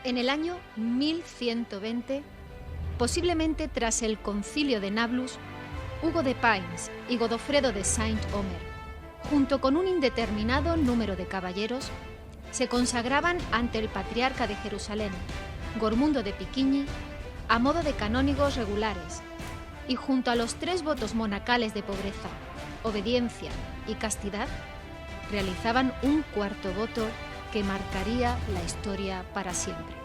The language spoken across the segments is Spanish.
En el año 1120, posiblemente tras el concilio de Nablus, Hugo de Payns y Godofredo de Saint-Omer, junto con un indeterminado número de caballeros, se consagraban ante el patriarca de Jerusalén, Gormundo de Piquiñi, a modo de canónigos regulares, y junto a los 3 votos monacales de pobreza, obediencia y castidad, realizaban un cuarto voto que marcaría la historia para siempre: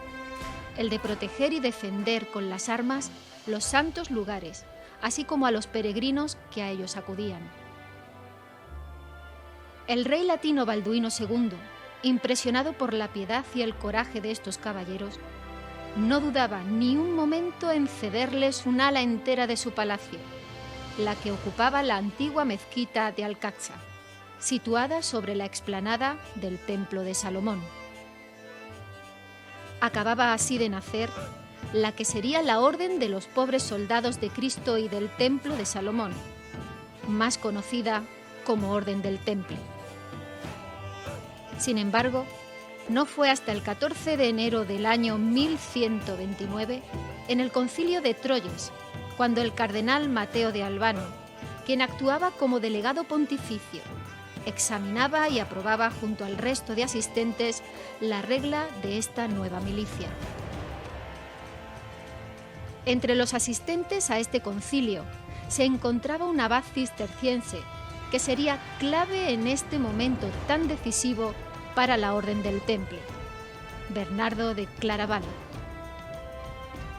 el de proteger y defender con las armas los santos lugares, así como a los peregrinos que a ellos acudían. El rey latino Balduino II, impresionado por la piedad y el coraje de estos caballeros, no dudaba ni un momento en cederles un ala entera de su palacio, la que ocupaba la antigua mezquita de Al-Aqsa, situada sobre la explanada del Templo de Salomón. Acababa así de nacer la que sería la Orden de los Pobres Soldados de Cristo y del Templo de Salomón, más conocida como Orden del Temple. Sin embargo, no fue hasta el 14 de enero del año 1129, en el concilio de Troyes, cuando el cardenal Mateo de Albano, quien actuaba como delegado pontificio, examinaba y aprobaba junto al resto de asistentes la regla de esta nueva milicia. Entre los asistentes a este concilio se encontraba un abad cisterciense que sería clave en este momento tan decisivo para la Orden del Temple, Bernardo de Claraval.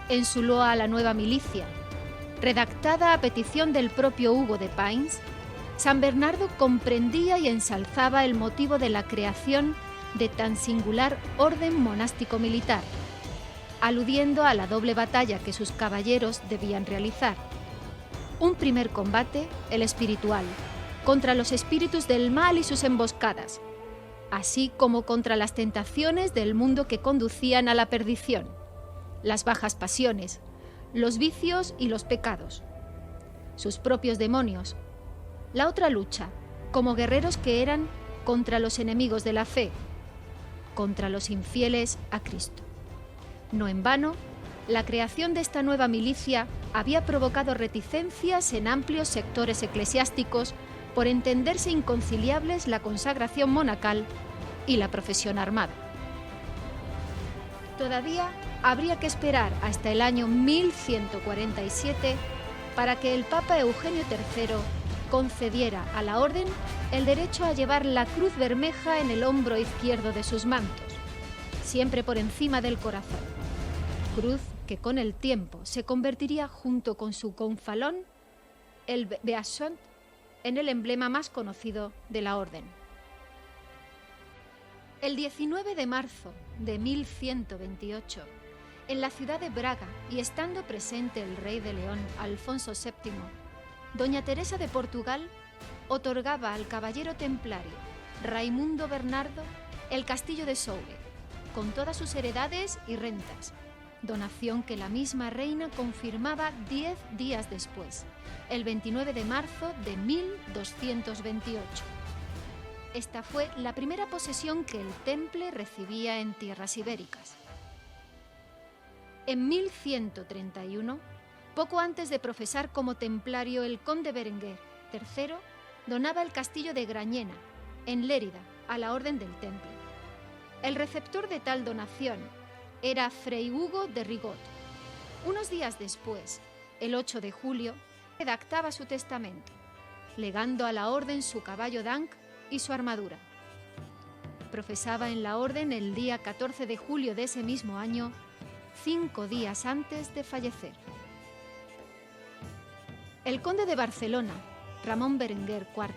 En su loa a la nueva milicia, redactada a petición del propio Hugo de Payns, San Bernardo comprendía y ensalzaba el motivo de la creación de tan singular orden monástico-militar, aludiendo a la doble batalla que sus caballeros debían realizar. Un primer combate, el espiritual, contra los espíritus del mal y sus emboscadas, así como contra las tentaciones del mundo que conducían a la perdición, las bajas pasiones, los vicios y los pecados, sus propios demonios. La otra lucha, como guerreros que eran contra los enemigos de la fe, contra los infieles a Cristo. No en vano, la creación de esta nueva milicia había provocado reticencias en amplios sectores eclesiásticos por entenderse inconciliables la consagración monacal y la profesión armada. Todavía habría que esperar hasta el año 1147 para que el Papa Eugenio III concediera a la orden el derecho a llevar la cruz bermeja en el hombro izquierdo de sus mantos, siempre por encima del corazón, cruz que con el tiempo se convertiría junto con su gonfalón, el Beaschont, en el emblema más conocido de la orden. El 19 de marzo de 1128, en la ciudad de Braga y estando presente el rey de León, Alfonso VII, doña Teresa de Portugal otorgaba al caballero templario Raimundo Bernardo el castillo de Soule, con todas sus heredades y rentas, donación que la misma reina confirmaba 10 días después, el 29 de marzo de 1228. Esta fue la primera posesión que el Temple recibía en tierras ibéricas. En 1131, poco antes de profesar como templario, el conde Berenguer III donaba el castillo de Grañena, en Lérida, a la Orden del Temple. El receptor de tal donación era Fray Hugo de Rigaud. Unos días después, el 8 de julio, redactaba su testamento, legando a la orden su caballo d'Ancre y su armadura. Profesaba en la orden el día 14 de julio de ese mismo año, 5 días antes de fallecer. El conde de Barcelona, Ramón Berenguer IV,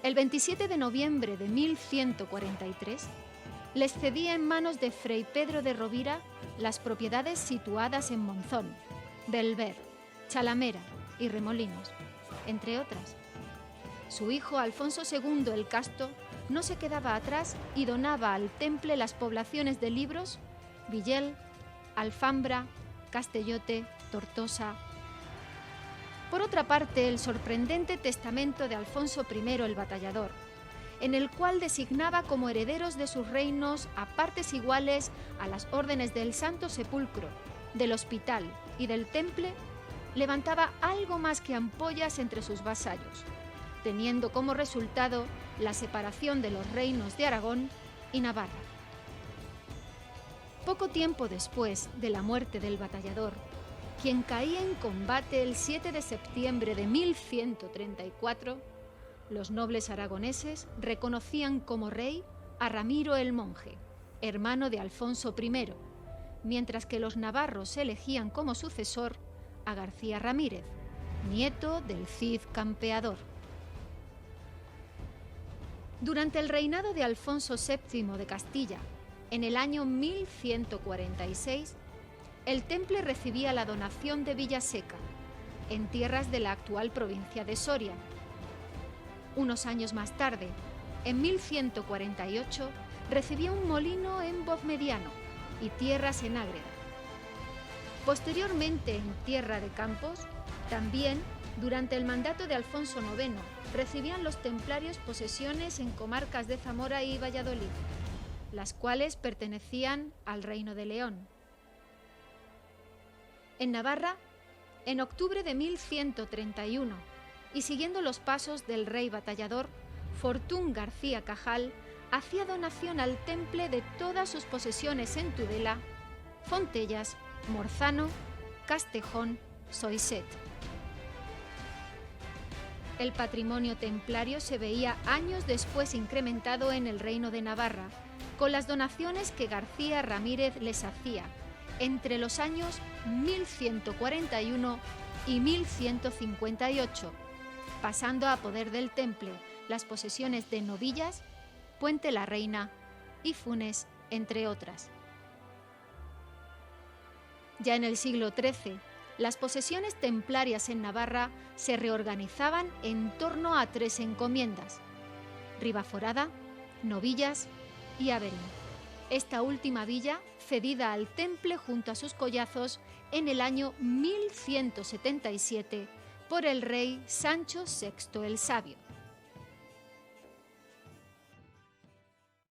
el 27 de noviembre de 1143, les cedía en manos de Fray Pedro de Rovira las propiedades situadas en Monzón, Belver, Chalamera y Remolinos, entre otras. Su hijo Alfonso II el Casto no se quedaba atrás y donaba al Temple las poblaciones de Libros, Villel, Alfambra, Castellote, Tortosa. Por otra parte, el sorprendente testamento de Alfonso I el Batallador, en el cual designaba como herederos de sus reinos a partes iguales a las órdenes del Santo Sepulcro, del Hospital y del Temple, levantaba algo más que ampollas entre sus vasallos, teniendo como resultado la separación de los reinos de Aragón y Navarra. Poco tiempo después de la muerte del batallador, quien caía en combate el 7 de septiembre de 1134, los nobles aragoneses reconocían como rey a Ramiro el Monje, hermano de Alfonso I, mientras que los navarros elegían como sucesor a García Ramírez, nieto del Cid Campeador. Durante el reinado de Alfonso VII de Castilla, en el año 1146, el Temple recibía la donación de Villaseca, en tierras de la actual provincia de Soria. Unos años más tarde, en 1148, recibía un molino en Bozmediano y tierras en Ágreda. Posteriormente, en Tierra de Campos, también, durante el mandato de Alfonso IX, recibían los templarios posesiones en comarcas de Zamora y Valladolid, las cuales pertenecían al Reino de León. En Navarra, en octubre de 1131, y siguiendo los pasos del rey batallador, Fortún García Cajal hacía donación al Temple de todas sus posesiones en Tudela, Fontellas, Morzano, Castejón, Soiset. El patrimonio templario se veía años después incrementado en el Reino de Navarra, con las donaciones que García Ramírez les hacía entre los años 1141 y 1158, pasando a poder del Temple las posesiones de Novillas, Puente la Reina y Funes, entre otras. Ya en el siglo XIII, las posesiones templarias en Navarra se reorganizaban en torno a 3 encomiendas: Ribaforada, Novillas y Averín. Esta última villa cedida al Temple junto a sus collazos en el año 1177 por el rey Sancho VI el Sabio.